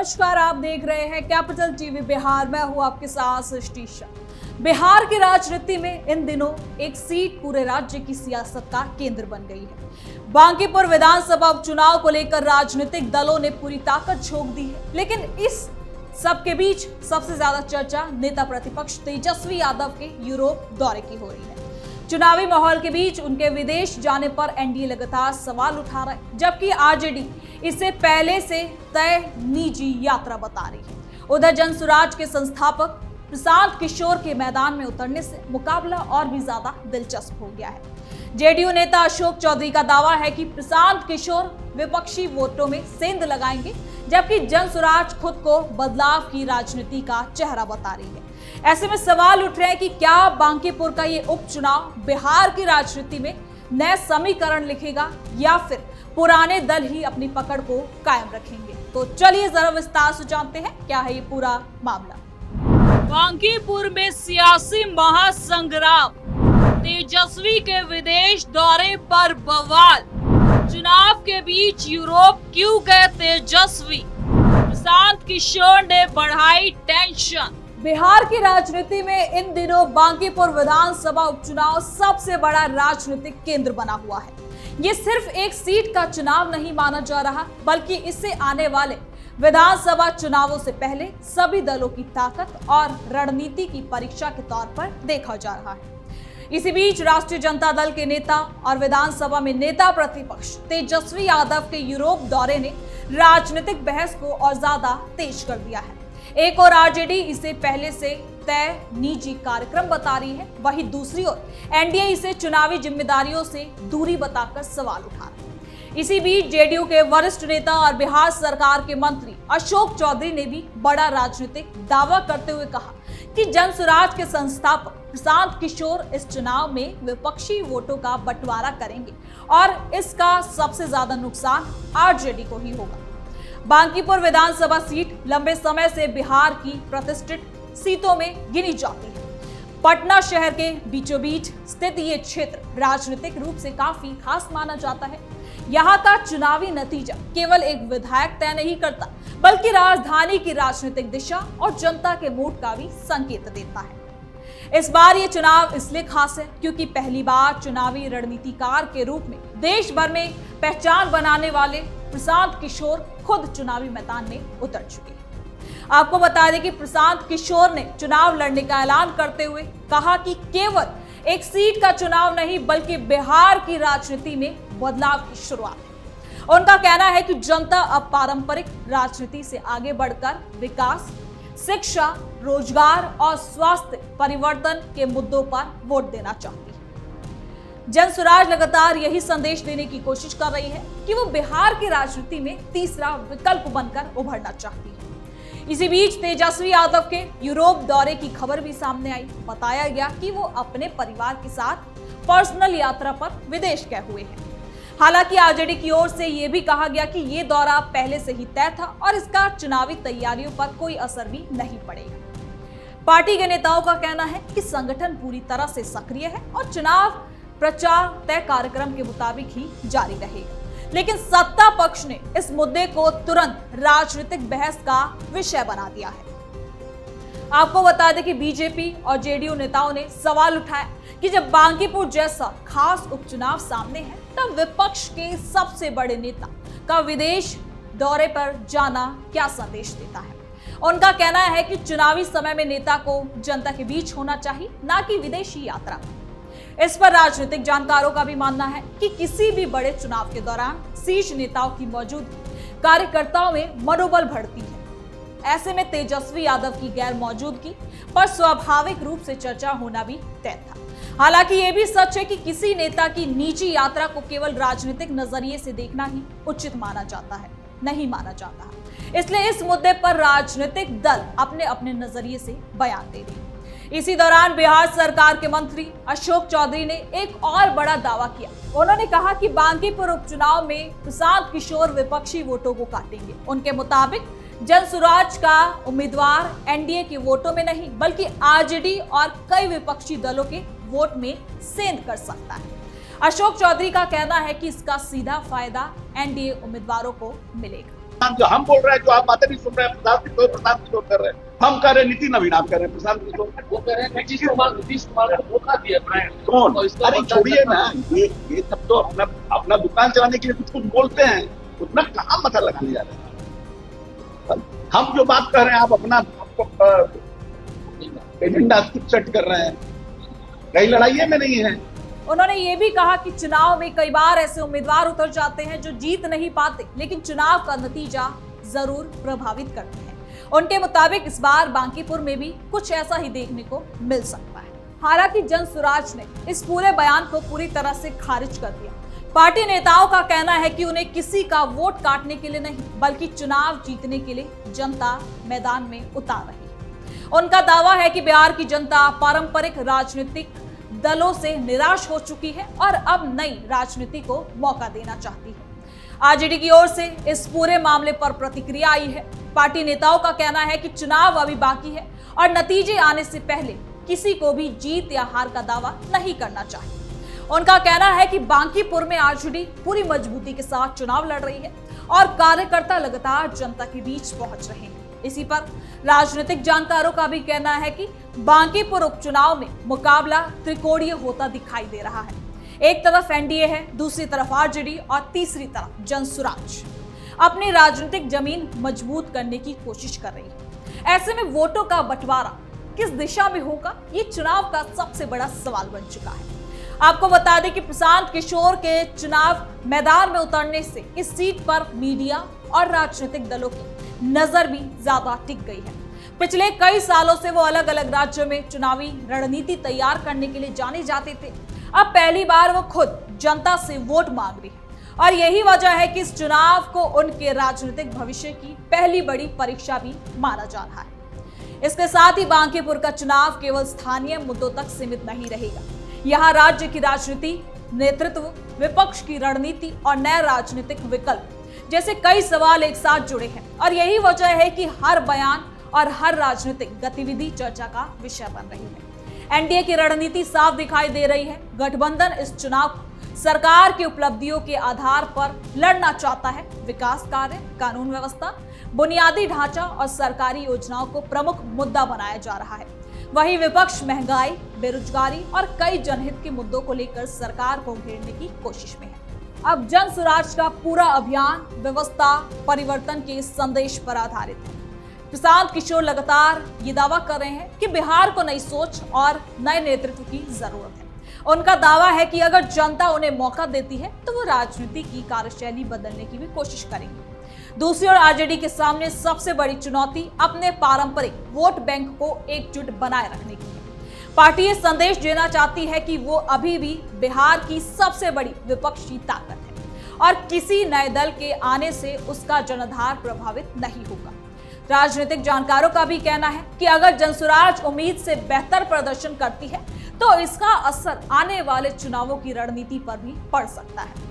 नमस्कार, आप देख रहे हैं कैपिटल टीवी बिहार। मैं हूं आपके साथ सृष्टि शाह। बिहार की राजनीति में इन दिनों एक सीट पूरे राज्य की सियासत का केंद्र बन गई है। बांकीपुर विधानसभा उपचुनाव को लेकर राजनीतिक दलों ने पूरी ताकत झोंक दी है, लेकिन इस सबके बीच सबसे ज्यादा चर्चा नेता प्रतिपक्ष तेजस्वी यादव के यूरोप दौरे की हो रही है। चुनावी माहौल के बीच उनके विदेश जाने पर एनडीए लगातार सवाल उठा रहा है, जबकि आरजेडी इसे पहले से तय निजी यात्रा बता रही है। उधर जनसुराज के संस्थापक प्रशांत किशोर के मैदान में उतरने से मुकाबला और भी ज्यादा दिलचस्प हो गया है। जेडीयू नेता अशोक चौधरी का दावा है कि प्रशांत किशोर विपक्षी वोटों में सेंध लगाएंगे, जबकि जनसुराज खुद को बदलाव की राजनीति का चेहरा बता रही है। ऐसे में सवाल उठ रहे हैं कि क्या बांकीपुर का ये उपचुनाव बिहार की राजनीति में नए समीकरण लिखेगा या फिर पुराने दल ही अपनी पकड़ को कायम रखेंगे। तो चलिए जरा विस्तार से जानते हैं क्या है ये पूरा मामला। बांकीपुर में सियासी महासंग्राम, तेजस्वी के विदेश दौरे पर बवाल, चुनाव के बीच यूरोप क्यों गए तेजस्वी, प्रशांत किशोर ने बढ़ाई टेंशन। बिहार की राजनीति में इन दिनों बांकीपुर विधानसभा उपचुनाव सबसे बड़ा राजनीतिक केंद्र बना हुआ है। ये सिर्फ एक सीट का चुनाव नहीं माना जा रहा, बल्कि इससे आने वाले विधानसभा चुनावों से पहले सभी दलों की ताकत और रणनीति की परीक्षा के तौर पर देखा जा रहा है। इसी बीच राष्ट्रीय जनता दल के नेता और विधानसभा में नेता प्रतिपक्ष तेजस्वी यादव के यूरोप दौरे ने राजनीतिक बहस को और ज्यादा तेज कर दिया है। एक और आरजेडी इसे पहले से तय निजी कार्यक्रम बता रही है, वहीं दूसरी ओर एनडीए इसे चुनावी जिम्मेदारियों से दूरी बताकर सवाल उठा रहा है। इसी बीच जेडीयू के वरिष्ठ नेता और बिहार सरकार के मंत्री अशोक चौधरी ने भी बड़ा राजनीतिक दावा करते हुए कहा कि जनसुराज के संस्थापक प्रशांत किशोर इस चुनाव में विपक्षी वोटों का बंटवारा करेंगे और इसका सबसे ज्यादा नुकसान आरजेडी को ही होगा। बांकीपुर विधानसभा सीट लंबे समय से बिहार की प्रतिष्ठित सीटों में गिनी जाती है। पटना शहर के बीचों बीच स्थित ये क्षेत्र राजनीतिक रूप से काफी खास माना जाता है। यहाँ का चुनावी नतीजा केवल एक विधायक तय नहीं करता, बल्कि राजधानी की राजनीतिक दिशा और जनता के मूड का भी संकेत देता है। इस बार ये चुनाव इसलिए खास है क्योंकि पहली बार चुनावी रणनीतिकार के रूप में देश भर में पहचान बनाने वाले प्रशांत किशोर खुद चुनावी मैदान में उतर चुके हैं। आपको बता दें कि प्रशांत किशोर ने चुनाव लड़ने का ऐलान करते हुए कहा कि केवल एक सीट का चुनाव नहीं, बल्कि बिहार की राजनीति में बदलाव की शुरुआत है। उनका कहना है कि जनता अब पारंपरिक राजनीति से आगे बढ़कर विकास, शिक्षा, रोजगार और स्वास्थ्य परिवर्तन के मुद्दों पर वोट देना चाहती है। जनसुराज लगातार यही संदेश देने की कोशिश कर रही है कि वो बिहार की राजनीति में तीसरा विकल्प बनकर उभरना चाहती है। इसी बीच तेजस्वी यादव के यूरोप दौरे की खबर भी सामने आई। बताया गया कि वो अपने परिवार के साथ पर्सनल यात्रा पर विदेश गए हुए हैं। हालांकि आरजेडी की ओर से ये भी कहा गया कि ये दौरा पहले से ही तय था और इसका चुनावी तैयारियों पर कोई असर भी नहीं पड़ेगा। पार्टी के नेताओं का कहना है कि संगठन पूरी तरह से सक्रिय है और चुनाव प्रचार तय कार्यक्रम के मुताबिक ही जारी रहेगा। लेकिन सत्ता पक्ष ने इस मुद्दे को तुरंत राजनीतिक बहस का विषय बना दिया है। आपको बता दें कि बीजेपी और जेडीयू नेताओं ने सवाल उठाया कि जब बांकीपुर जैसा खास उपचुनाव सामने है, तब विपक्ष के सबसे बड़े नेता का विदेश दौरे पर जाना क्या संदेश देता है। उनका कहना है कि चुनावी समय में नेता को जनता के बीच होना चाहिए, ना कि विदेशी यात्रा। इस पर राजनीतिक जानकारों का भी मानना है कि किसी भी बड़े चुनाव के दौरान शीर्ष नेताओं की मौजूदगी कार्यकर्ताओं में मनोबल बढ़ती है। ऐसे में तेजस्वी यादव की गैर मौजूदगी पर स्वाभाविक रूप से चर्चा होना भी तय था। हालांकि ये भी सच है कि किसी नेता की निजी यात्रा को केवल राजनीतिक नजरिए से देखना ही उचित माना जाता है, नहीं माना जाता। इसलिए इस मुद्दे पर राजनीतिक दल अपने अपने नजरिए से बयान दे रहे हैं। इसी दौरान बिहार सरकार के मंत्री अशोक चौधरी ने एक और बड़ा दावा किया। उन्होंने कहा कि बांकीपुर उपचुनाव में प्रशांत किशोर विपक्षी वोटों को काटेंगे। उनके मुताबिक जनसुराज का उम्मीदवार एनडीए के वोटों में नहीं, बल्कि आरजेडी और कई विपक्षी दलों के वोट में सेंध कर सकता है। अशोक चौधरी का कहना है कि इसका सीधा फायदा एनडीए उम्मीदवारों को मिलेगा। जो हम बोल रहे हैं, जो आप बातें नहीं सुन रहे हैं, प्रशांत किशोर कर रहे हैं, हम कह रहे हैं नीति नवीन, आप कह रहे हैं प्रशांत किशोर, वो कह रहे हैं नीतीश कुमार को धोखा दिया। कौन? अरे छोड़िए ना, ये सब तो अपना दुकान चलाने के लिए कुछ बोलते हैं, उसमें कहाँ मथा लगाने जा रहे हैं। हम जो बात कर रहे हैं, आप अपना एजेंडा सेट कर रहे हैं, कहीं लड़ाई में नहीं है। उन्होंने ये भी कहा कि चुनाव में कई बार ऐसे उम्मीदवार उतर जाते हैं जो जीत नहीं पाते, लेकिन चुनाव का नतीजा जरूर प्रभावित करते हैं। उनके मुताबिक इस बार बांकीपुर में भी कुछ ऐसा ही देखने को मिल सकता है। हालांकि जनसुराज ने इस पूरे बयान को पूरी तरह से खारिज कर दिया। पार्टी नेताओं का कहना है कि उन्हें किसी का वोट काटने के लिए नहीं, बल्कि चुनाव जीतने के लिए जनता मैदान में उतार रही है। उनका दावा है कि बिहार की जनता पारंपरिक राजनीतिक दलों से निराश हो चुकी है और अब नई राजनीति को मौका देना चाहती है। आरजेडी की ओर से इस पूरे मामले पर प्रतिक्रिया आई है। पार्टी नेताओं का कहना है कि चुनाव अभी बाकी है और नतीजे आने से पहले किसी को भी जीत या हार का दावा नहीं करना चाहिए। उनका कहना है कि बांकीपुर में आरजेडी पूरी मजबूती के साथ चुनाव लड़ रही है और कार्यकर्ता लगातार जनता के बीच पहुंच रहे हैं। इसी पर राजनीतिक जानकारों का भी कहना है कि बांकीपुर उपचुनाव में मुकाबला त्रिकोणीय होता दिखाई दे रहा है। एक तरफ एनडीए है, दूसरी तरफ आरजेडी और तीसरी तरफ जनसुराज अपनी राजनीतिक जमीन मजबूत करने की कोशिश कर रही है। ऐसे में वोटों का बंटवारा किस दिशा में होगा, ये चुनाव का सबसे बड़ा सवाल बन चुका है। आपको बता दें कि प्रशांत किशोर के चुनाव मैदान में उतरने से इस सीट पर मीडिया और राजनीतिक दलों की नजर भी ज्यादा टिक गई है। पिछले कई सालों से वो अलग अलग राज्यों में चुनावी रणनीति तैयार करने के लिए जाने जाते थे। अब पहली बार वो खुद जनता से वोट मांग रही है और यही वजह है कि इस चुनाव को उनके राजनीतिक भविष्य की पहली बड़ी परीक्षा भी माना जा रहा है। इसके साथ ही बांकीपुर का चुनाव केवल स्थानीय मुद्दों तक सीमित नहीं रहेगा। यहाँ राज्य की राजनीति, नेतृत्व, विपक्ष की रणनीति और नए राजनीतिक विकल्प जैसे कई सवाल एक साथ जुड़े हैं और यही वजह है कि हर बयान और हर राजनीतिक गतिविधि चर्चा का विषय बन रही है। एनडीए की रणनीति साफ दिखाई दे रही है। गठबंधन इस चुनाव को सरकार की उपलब्धियों के आधार पर लड़ना चाहता है। विकास कार्य, कानून व्यवस्था, बुनियादी ढांचा और सरकारी योजनाओं को प्रमुख मुद्दा बनाया जा रहा है। वहीं विपक्ष महंगाई, बेरोजगारी और कई जनहित के मुद्दों को लेकर सरकार को घेरने की कोशिश में है। अब जनसुराज का पूरा अभियान व्यवस्था परिवर्तन के संदेश पर आधारित है। प्रशांत किशोर लगातार ये दावा कर रहे हैं कि बिहार को नई सोच और नए नेतृत्व की जरूरत है। उनका दावा है कि अगर जनता उन्हें मौका देती है तो वो राजनीति की कार्यशैली बदलने की भी कोशिश करेंगे। दूसरी ओर आरजेडी के सामने सबसे बड़ी चुनौती अपने पारंपरिक वोट बैंक को एकजुट बनाए रखने की है। पार्टी ये संदेश देना चाहती है कि वो अभी भी बिहार की सबसे बड़ी विपक्षी ताकत है और किसी नए दल के आने से उसका जनाधार प्रभावित नहीं होगा। राजनीतिक जानकारों का भी कहना है कि अगर जनसुराज उम्मीद से बेहतर प्रदर्शन करती है तो इसका असर आने वाले चुनावों की रणनीति पर भी पड़ सकता है।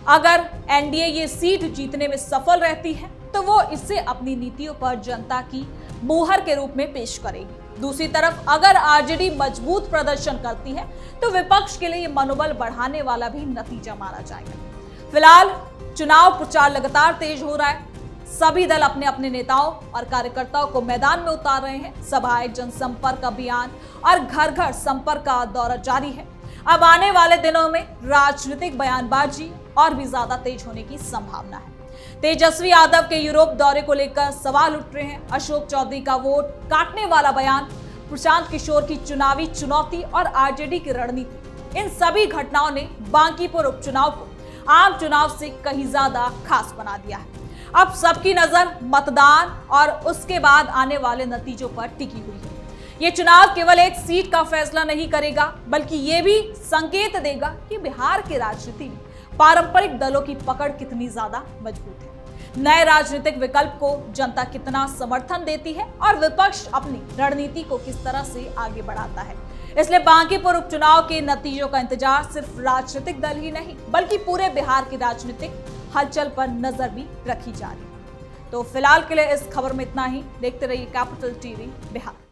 अगर एनडीए ये सीट जीतने में सफल रहती है तो वो इसे अपनी नीतियों पर जनता की मुहर के रूप में पेश करेगी। दूसरी तरफ अगर आरजेडी मजबूत प्रदर्शन करती है तो विपक्ष के लिए मनोबल बढ़ाने वाला भी नतीजा माना जाएगा। फिलहाल चुनाव प्रचार लगातार तेज हो रहा है। सभी दल अपने अपने नेताओं और कार्यकर्ताओं को मैदान में उतार रहे हैं। सभाएं, जनसंपर्क अभियान और घर घर संपर्क का दौरा जारी है। अब आने वाले दिनों में राजनीतिक बयानबाजी और भी ज्यादा तेज होने की संभावना है। तेजस्वी यादव के यूरोप दौरे को लेकर सवाल उठ रहे हैं। अशोक चौधरी का वोट काटने वाला बयान, प्रशांत किशोर की चुनावी चुनौती और आरजेडी की रणनीति, इन सभी घटनाओं ने बांकीपुर उपचुनाव को आम चुनाव से कहीं ज्यादा खास बना दिया है। अब सबकी नजर मतदान और उसके बाद आने वाले नतीजों पर टिकी हुई है। ये चुनाव केवल एक सीट का फैसला नहीं करेगा, बल्कि ये भी संकेत देगा कि बिहार की राजनीति में पारंपरिक दलों की पकड़ कितनी ज्यादा मजबूत है, नए राजनीतिक विकल्प को जनता कितना समर्थन देती है और विपक्ष अपनी रणनीति को किस तरह से आगे बढ़ाता है। इसलिए बांकीपुर उपचुनाव के नतीजों का इंतजार सिर्फ राजनीतिक दल ही नहीं बल्कि पूरे बिहार की राजनीतिक हलचल पर नजर भी रखी जा रही है। तो फिलहाल के लिए इस खबर में इतना ही। देखते रहिए कैपिटल टीवी बिहार।